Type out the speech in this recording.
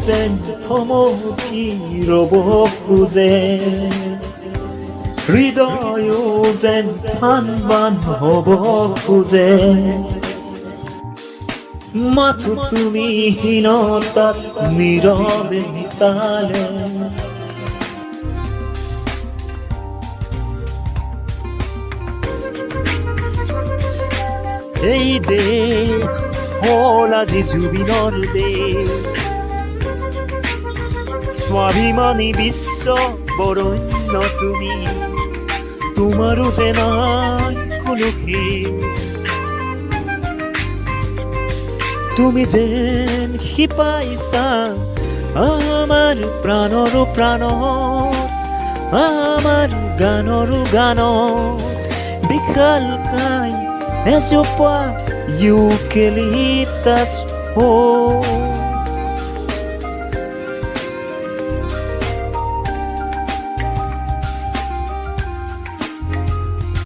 যেন থমকি ৰব খোজে হৃদয়ো যেন থান-বান হ'ব খোজে মাথো তুমি হীনতাত নীৰৱে নিতালে এই দেশ হ'ল আজি জুবিনৰ দেশ স্বাভিমানী বিশ্ব বৰণ্য তুমি তোমাৰো যে নাই কোনো শেষ তুমি যেন শিপাইছা আমাৰ প্ৰাণৰো প্ৰাণত আমাৰ গানৰো গানত বিশালকায় এজোপা ইউকেলিপটাছ হ'ল